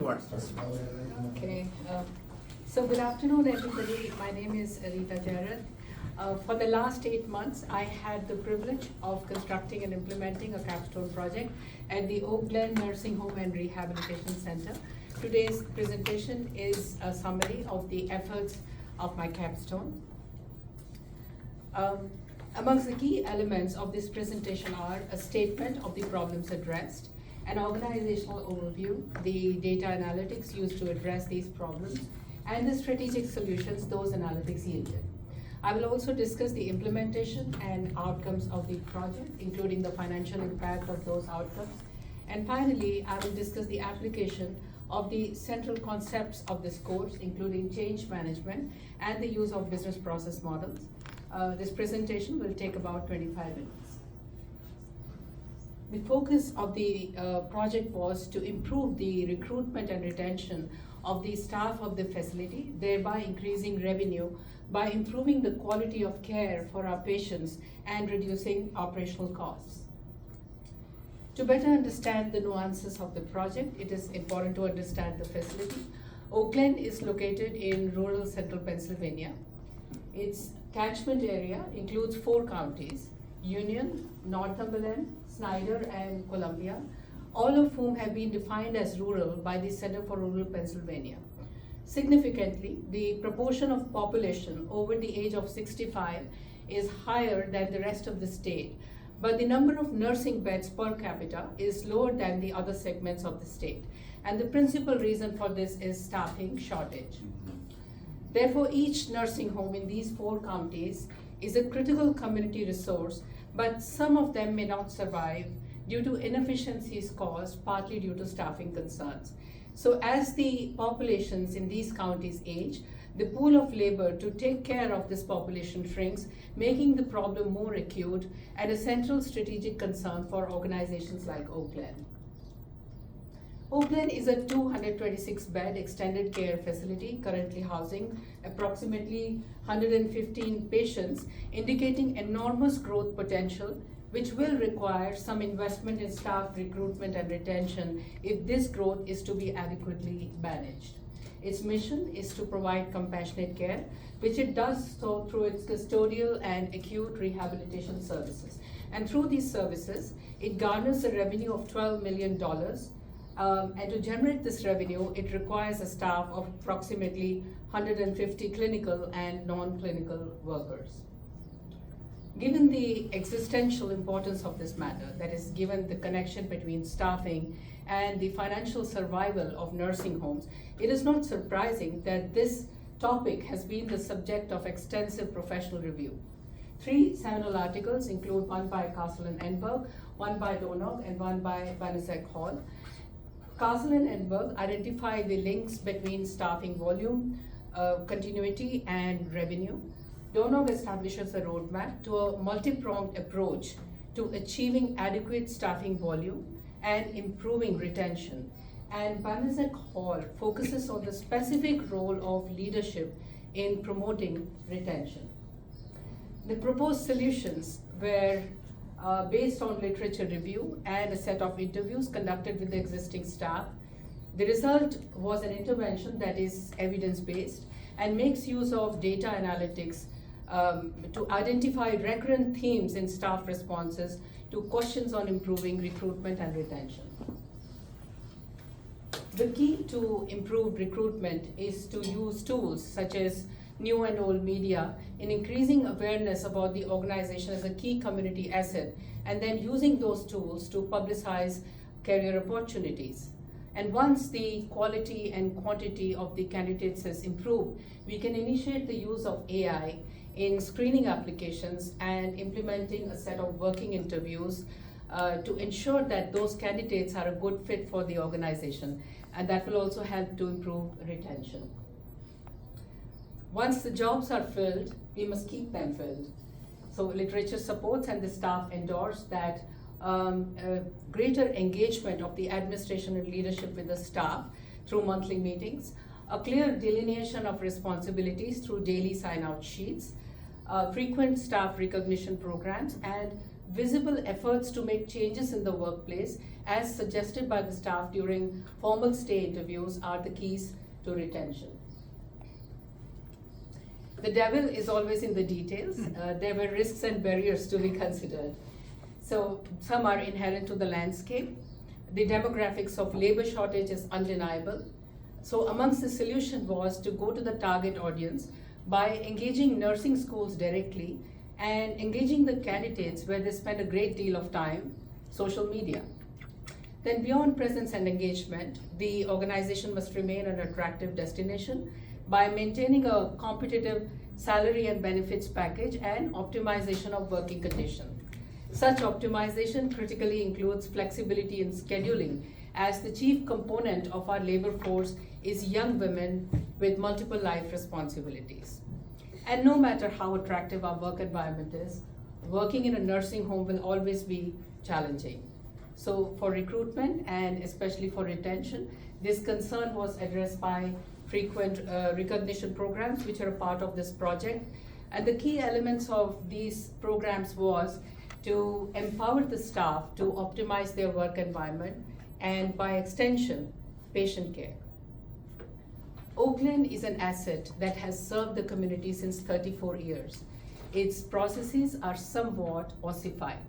Okay, so good afternoon, everybody. My name is Rita Jared. For the last 8 months, I had the privilege of constructing and implementing a capstone project at the Oak Glen Nursing Home and Rehabilitation Center. Today's presentation is a summary of the efforts of my capstone. Amongst the key elements of this presentation are a statement of the problems addressed, an organizational overview, the data analytics used to address these problems, and the strategic solutions those analytics yielded. I will also discuss the implementation and outcomes of the project, including the financial impact of those outcomes. And finally, I will discuss the application of the central concepts of this course, including change management and the use of business process models. This presentation will take about 25 minutes. The focus of the project was to improve the recruitment and retention of the staff of the facility, thereby increasing revenue by improving the quality of care for our patients and reducing operational costs. To better understand the nuances of the project, it is important to understand the facility. Oak Glen is located in rural central Pennsylvania. Its catchment area includes 4 counties: Union, Northumberland, Snyder, and Columbia, all of whom have been defined as rural by the Center for Rural Pennsylvania. Significantly, the proportion of population over the age of 65 is higher than the rest of the state, but the number of nursing beds per capita is lower than the other segments of the state. And the principal reason for this is staffing shortage. Therefore, each nursing home in these 4 counties is a critical community resource, but some of them may not survive due to inefficiencies caused partly due to staffing concerns. So as the populations in these counties age, the pool of labor to take care of this population shrinks, making the problem more acute and a central strategic concern for organizations like Oak Glen. Oak Glen is a 226-bed extended care facility currently housing approximately 115 patients, indicating enormous growth potential, which will require some investment in staff recruitment and retention if this growth is to be adequately managed. Its mission is to provide compassionate care, which it does so through its custodial and acute rehabilitation services. And through these services, it garners a revenue of $12 million. And to generate this revenue, it requires a staff of approximately 150 clinical and non-clinical workers. Given the existential importance of this matter, that is, given the connection between staffing and the financial survival of nursing homes, it is not surprising that this topic has been the subject of extensive professional review. 3 seminal articles include one by Castle and Enberg, one by Donog, and one by Banaszak Hall. Castle and Enberg identify the links between staffing volume, continuity, and revenue. Donog establishes a roadmap to a multi-pronged approach to achieving adequate staffing volume and improving retention. And Banaszak Hall focuses on the specific role of leadership in promoting retention. The proposed solutions were based on literature review and a set of interviews conducted with the existing staff. The result was an intervention that is evidence-based and makes use of data analytics to identify recurrent themes in staff responses to questions on improving recruitment and retention. The key to improved recruitment is to use tools such as new and old media in increasing awareness about the organization as a key community asset, and then using those tools to publicize career opportunities. And once the quality and quantity of the candidates has improved, we can initiate the use of AI in screening applications and implementing a set of working interviews to ensure that those candidates are a good fit for the organization, and that will also help to improve retention. Once the jobs are filled, we must keep them filled. So literature supports and the staff endorse that greater engagement of the administration and leadership with the staff through monthly meetings, a clear delineation of responsibilities through daily sign-out sheets, frequent staff recognition programs, and visible efforts to make changes in the workplace as suggested by the staff during formal stay interviews are the keys to retention. The devil is always in the details. There were risks and barriers to be considered. So some are inherent to the landscape. The demographics of labor shortage is undeniable. So amongst the solution was to go to the target audience by engaging nursing schools directly and engaging the candidates where they spend a great deal of time, social media. Then beyond presence and engagement, the organization must remain an attractive destination by maintaining a competitive salary and benefits package and optimization of working conditions. Such optimization critically includes flexibility in scheduling, as the chief component of our labor force is young women with multiple life responsibilities. And no matter how attractive our work environment is, working in a nursing home will always be challenging. So for recruitment and especially for retention, this concern was addressed by frequent recognition programs which are a part of this project. And the key elements of these programs was to empower the staff to optimize their work environment and by extension, patient care. Oakland is an asset that has served the community since 34 years. Its processes are somewhat ossified.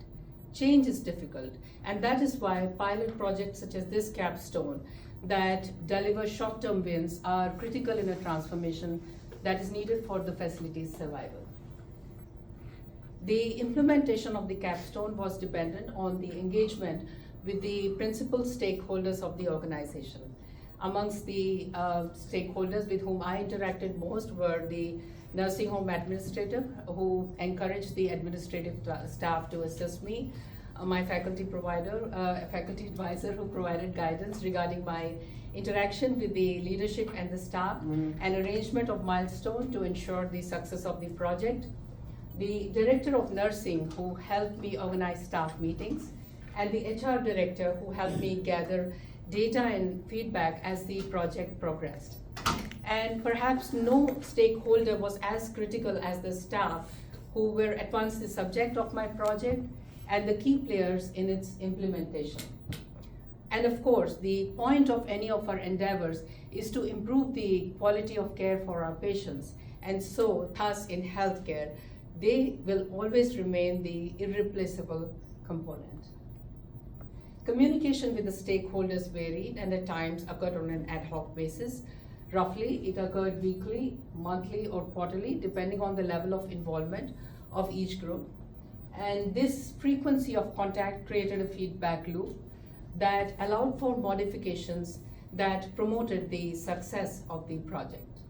Change is difficult, and that is why pilot projects such as this capstone that deliver short-term wins are critical in a transformation that is needed for the facility's survival. The implementation of the capstone was dependent on the engagement with the principal stakeholders of the organization. Amongst the stakeholders with whom I interacted most were the nursing home administrator, who encouraged the administrative staff to assist me, my faculty provider, faculty advisor who provided guidance regarding my interaction with the leadership and the staff, and arrangement of milestone to ensure the success of the project, the director of nursing who helped me organize staff meetings, and the HR director who helped me gather data and feedback as the project progressed. And perhaps no stakeholder was as critical as the staff, who were at once the subject of my project and the key players in its implementation. And of course, the point of any of our endeavors is to improve the quality of care for our patients. And so, thus in healthcare, they will always remain the irreplaceable component. Communication with the stakeholders varied and at times occurred on an ad hoc basis. Roughly, it occurred weekly, monthly, or quarterly, depending on the level of involvement of each group. And this frequency of contact created a feedback loop that allowed for modifications that promoted the success of the project.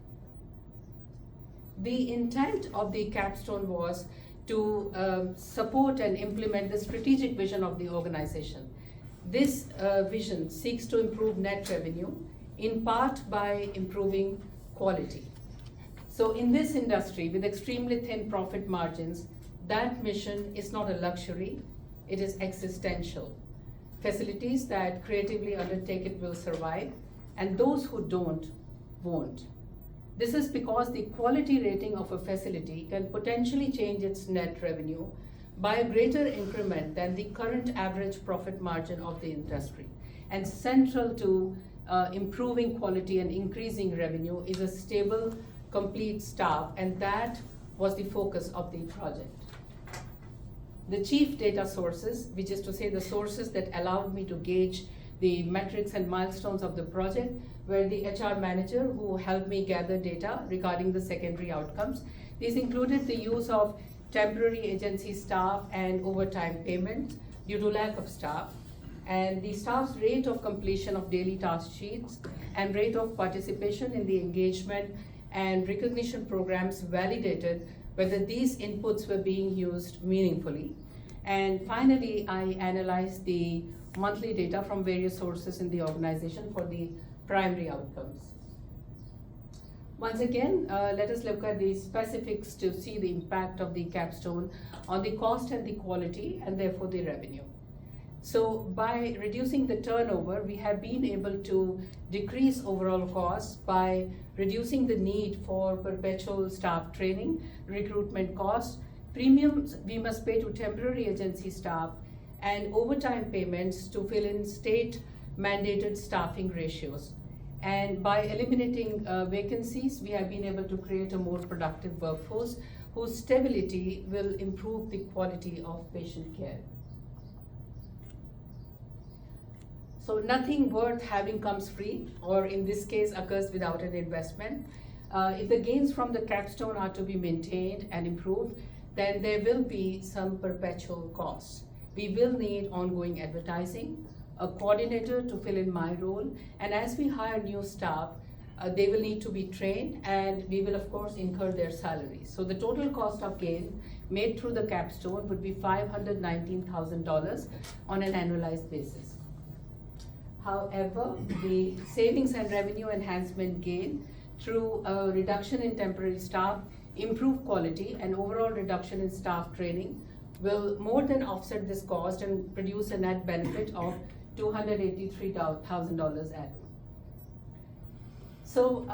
The intent of the capstone was to support and implement the strategic vision of the organization. This vision seeks to improve net revenue, in part by improving quality. So in this industry with extremely thin profit margins, that mission is not a luxury, it is existential. Facilities that creatively undertake it will survive, and those who don't, won't. This is because the quality rating of a facility can potentially change its net revenue by a greater increment than the current average profit margin of the industry. And central to improving quality and increasing revenue is a stable, complete staff, and that was the focus of the project. The chief data sources, which is to say the sources that allowed me to gauge the metrics and milestones of the project, were the HR manager who helped me gather data regarding the secondary outcomes. These included the use of temporary agency staff and overtime payment due to lack of staff, and the staff's rate of completion of daily task sheets and rate of participation in the engagement and recognition programs validated whether these inputs were being used meaningfully. And finally, I analyzed the monthly data from various sources in the organization for the primary outcomes. Once again, let us look at the specifics to see the impact of the capstone on the cost and the quality, and therefore the revenue. So by reducing the turnover, we have been able to decrease overall costs by reducing the need for perpetual staff training, recruitment costs, Premiums we must pay to temporary agency staff, and overtime payments to fill in state mandated staffing ratios. And by eliminating vacancies, we have been able to create a more productive workforce whose stability will improve the quality of patient care. So nothing worth having comes free, or in this case occurs without an investment. If the gains from the capstone are to be maintained and improved, then there will be some perpetual costs. We will need ongoing advertising, a coordinator to fill in my role, and as we hire new staff, they will need to be trained, and we will of course incur their salaries. So the total cost of gain made through the capstone would be $519,000 on an annualized basis. However, the savings and revenue enhancement gain through a reduction in temporary staff, improved quality, and overall reduction in staff training will more than offset this cost and produce a net benefit of $283,000 annually. So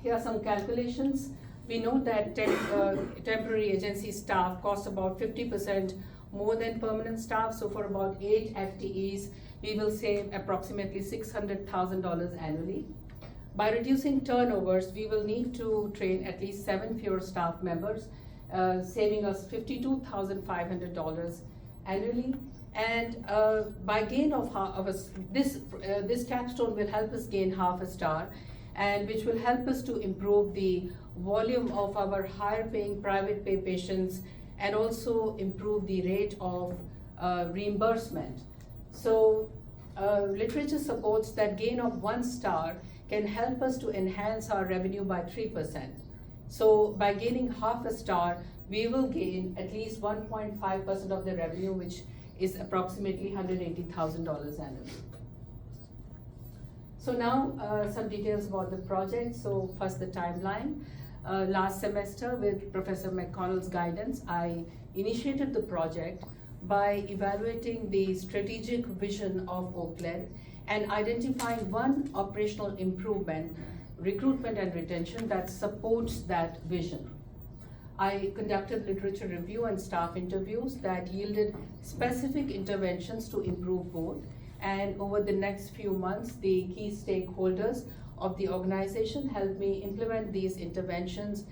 here are some calculations. We know that temporary agency staff cost about 50% more than permanent staff. So for about 8 FTEs, we will save approximately $600,000 annually. By reducing turnovers, we will need to train at least 7 fewer staff members, saving us $52,500 annually. And by gain of this capstone will help us gain half a star, and which will help us to improve the volume of our higher paying private pay patients and also improve the rate of reimbursement. So literature supports that gain of 1 star can help us to enhance our revenue by 3%. So by gaining half a star, we will gain at least 1.5% of the revenue, which is approximately $180,000 annually. So now some details about the project. So first the timeline. Last semester with Professor McConnell's guidance, I initiated the project by evaluating the strategic vision of Oakland and identifying one operational improvement, recruitment and retention, that supports that vision. I conducted literature review and staff interviews that yielded specific interventions to improve both. And over the next few months, the key stakeholders of the organization helped me implement these interventions,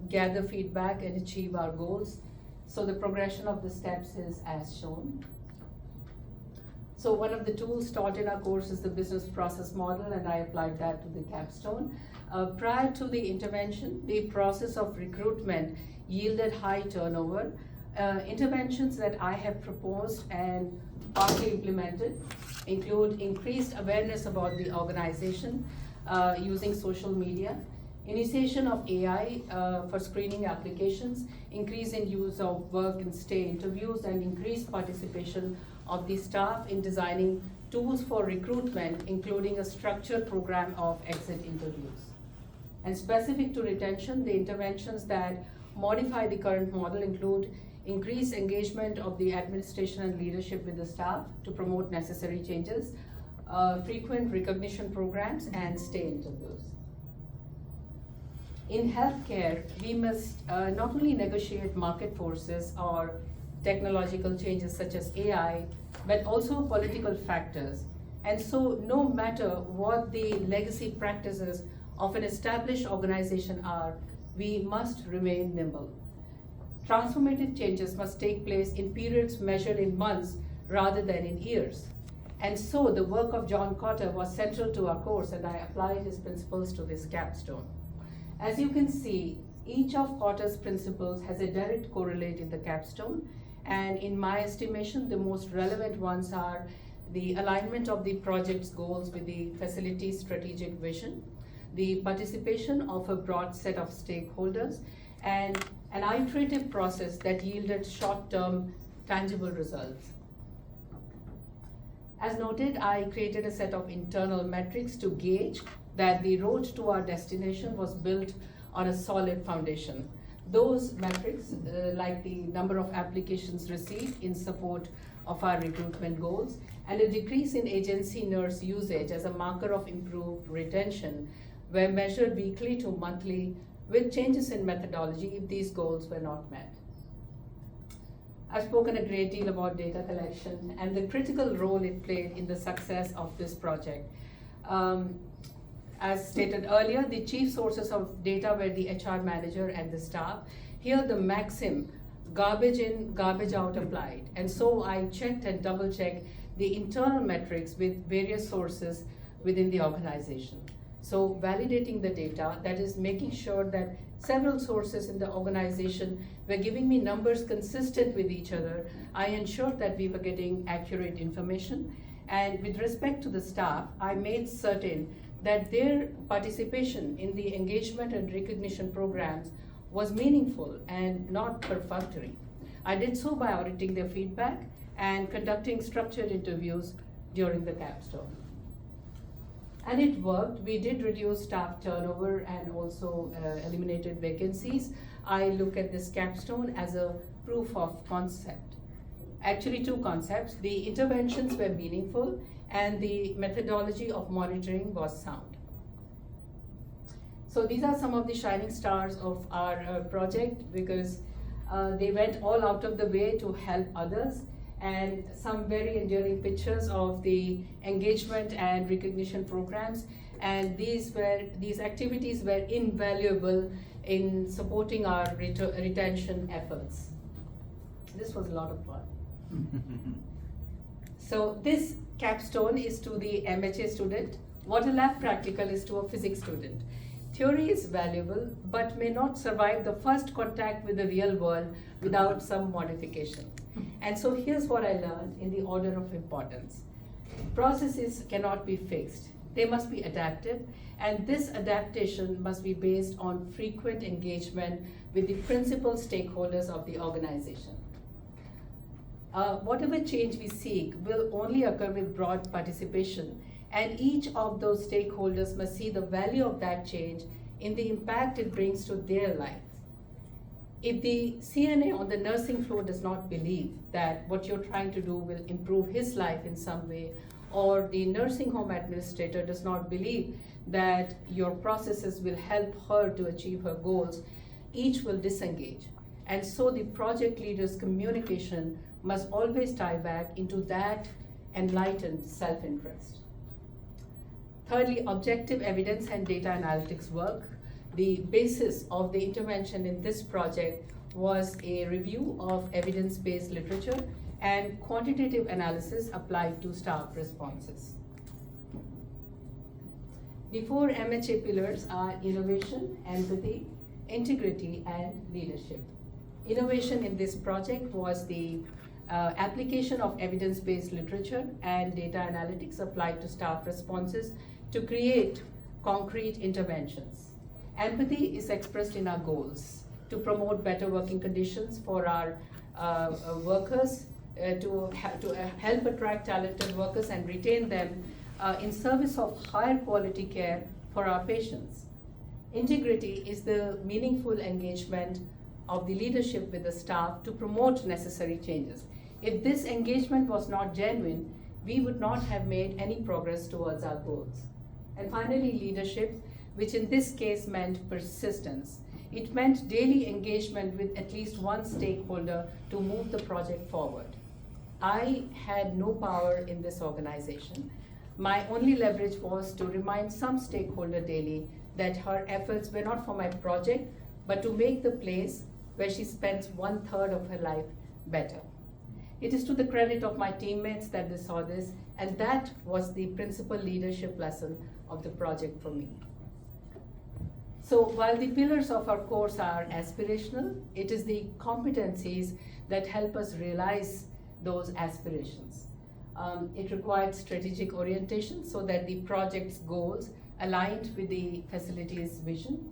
gather feedback, and achieve our goals. So the progression of the steps is as shown. So one of the tools taught in our course is the business process model, and I applied that to the capstone. Prior to the intervention, the process of recruitment yielded high turnover. Interventions that I have proposed and partly implemented include increased awareness about the organization using social media, initiation of AI for screening applications, increase in use of work and stay interviews, and increased participation of the staff in designing tools for recruitment, including a structured program of exit interviews. And specific to retention, the interventions that modify the current model include increased engagement of the administration and leadership with the staff to promote necessary changes, frequent recognition programs, and stay interviews. In healthcare, we must not only negotiate market forces or technological changes such as AI, but also political factors. And so no matter what the legacy practices of an established organization are, we must remain nimble. Transformative changes must take place in periods measured in months rather than in years. And so the work of John Kotter was central to our course, and I applied his principles to this capstone. As you can see, each of Kotter's principles has a direct correlate in the capstone, and in my estimation, the most relevant ones are the alignment of the project's goals with the facility's strategic vision, the participation of a broad set of stakeholders, and an iterative process that yielded short-term tangible results. As noted, I created a set of internal metrics to gauge that the road to our destination was built on a solid foundation. Those metrics, like the number of applications received in support of our recruitment goals, and a decrease in agency nurse usage as a marker of improved retention, were measured weekly to monthly with changes in methodology if these goals were not met. I've spoken a great deal about data collection and the critical role it played in the success of this project. As stated earlier, the chief sources of data were the HR manager and the staff. Here the maxim, garbage in, garbage out applied. And so I checked and double checked the internal metrics with various sources within the organization. So validating the data, that is making sure that several sources in the organization were giving me numbers consistent with each other. I ensured that we were getting accurate information. And with respect to the staff, I made certain that their participation in the engagement and recognition programs was meaningful and not perfunctory. I did so by auditing their feedback and conducting structured interviews during the capstone. And it worked. We did reduce staff turnover and also eliminated vacancies. I look at this capstone as a proof of concept. Actually, two concepts. The interventions were meaningful and the methodology of monitoring was sound. So these are some of the shining stars of our project, because they went all out of the way to help others, and some very enduring pictures of the engagement and recognition programs. And these activities were invaluable in supporting our retention efforts. This was a lot of fun. So this capstone is to the MHA student. Water lab practical is to a physics student. Theory is valuable, but may not survive the first contact with the real world without some modification. And so here's what I learned in the order of importance. Processes cannot be fixed. They must be adapted, and this adaptation must be based on frequent engagement with the principal stakeholders of the organization. Whatever change we seek will only occur with broad participation, and each of those stakeholders must see the value of that change in the impact it brings to their life. If the CNA on the nursing floor does not believe that what you're trying to do will improve his life in some way, or the nursing home administrator does not believe that your processes will help her to achieve her goals, each will disengage. And so the project leader's communication must always tie back into that enlightened self-interest. Thirdly, objective evidence and data analytics work. The basis of the intervention in this project was a review of evidence-based literature and quantitative analysis applied to staff responses. The four MHA pillars are innovation, empathy, integrity, and leadership. Innovation in this project was the application of evidence-based literature and data analytics applied to staff responses to create concrete interventions. Empathy is expressed in our goals to promote better working conditions for our workers, to help attract talented workers and retain them in service of higher quality care for our patients. Integrity is the meaningful engagement of the leadership with the staff to promote necessary changes. If this engagement was not genuine, we would not have made any progress towards our goals. And finally, leadership, which in this case meant persistence. It meant daily engagement with at least one stakeholder to move the project forward. I had no power in this organization. My only leverage was to remind some stakeholder daily that her efforts were not for my project, but to make the place where she spends 1/3 of her life better. It is to the credit of my teammates that they saw this, and that was the principal leadership lesson of the project for me. So while the pillars of our course are aspirational, it is the competencies that help us realize those aspirations. It required strategic orientation so that the project's goals aligned with the facility's vision.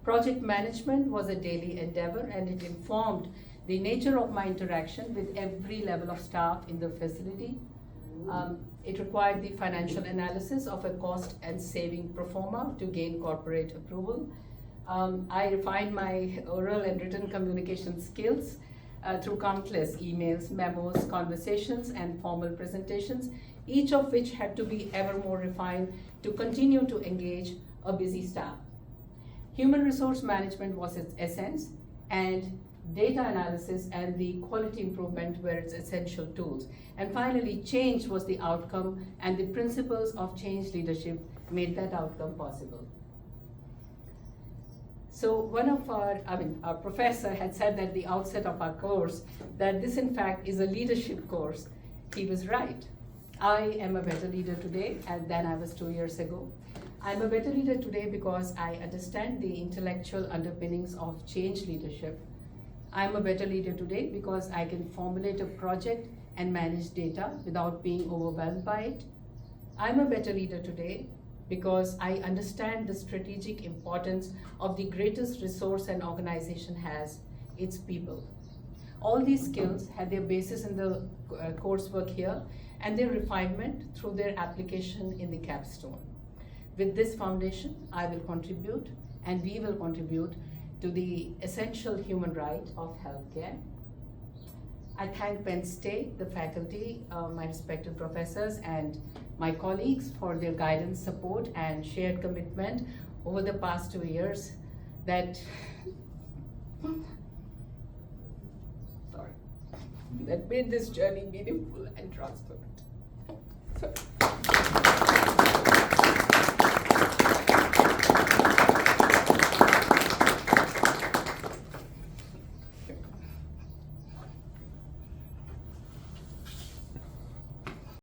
Project management was a daily endeavor, and it informed the nature of my interaction with every level of staff in the facility. It required the financial analysis of a cost and saving pro forma to gain corporate approval. I refined my oral and written communication skills through countless emails, memos, conversations, and formal presentations, each of which had to be ever more refined to continue to engage a busy staff. Human resource management was its essence, and data analysis and the quality improvement were its essential tools. And finally, change was the outcome, and the principles of change leadership made that outcome possible. So one of our professor had said at the outset of our course that this in fact is a leadership course. He was right. I am a better leader today than I was 2 years ago. I'm a better leader today because I understand the intellectual underpinnings of change leadership. I'm a better leader today because I can formulate a project and manage data without being overwhelmed by it. I'm a better leader today because I understand the strategic importance of the greatest resource an organization has, its people. All these skills had their basis in the coursework here and their refinement through their application in the capstone. With this foundation, I will contribute, and we will contribute, to the essential human right of healthcare. I thank Penn State, the faculty, my respected professors, and my colleagues for their guidance, support, and shared commitment over the past 2 years that made this journey meaningful and transparent. So.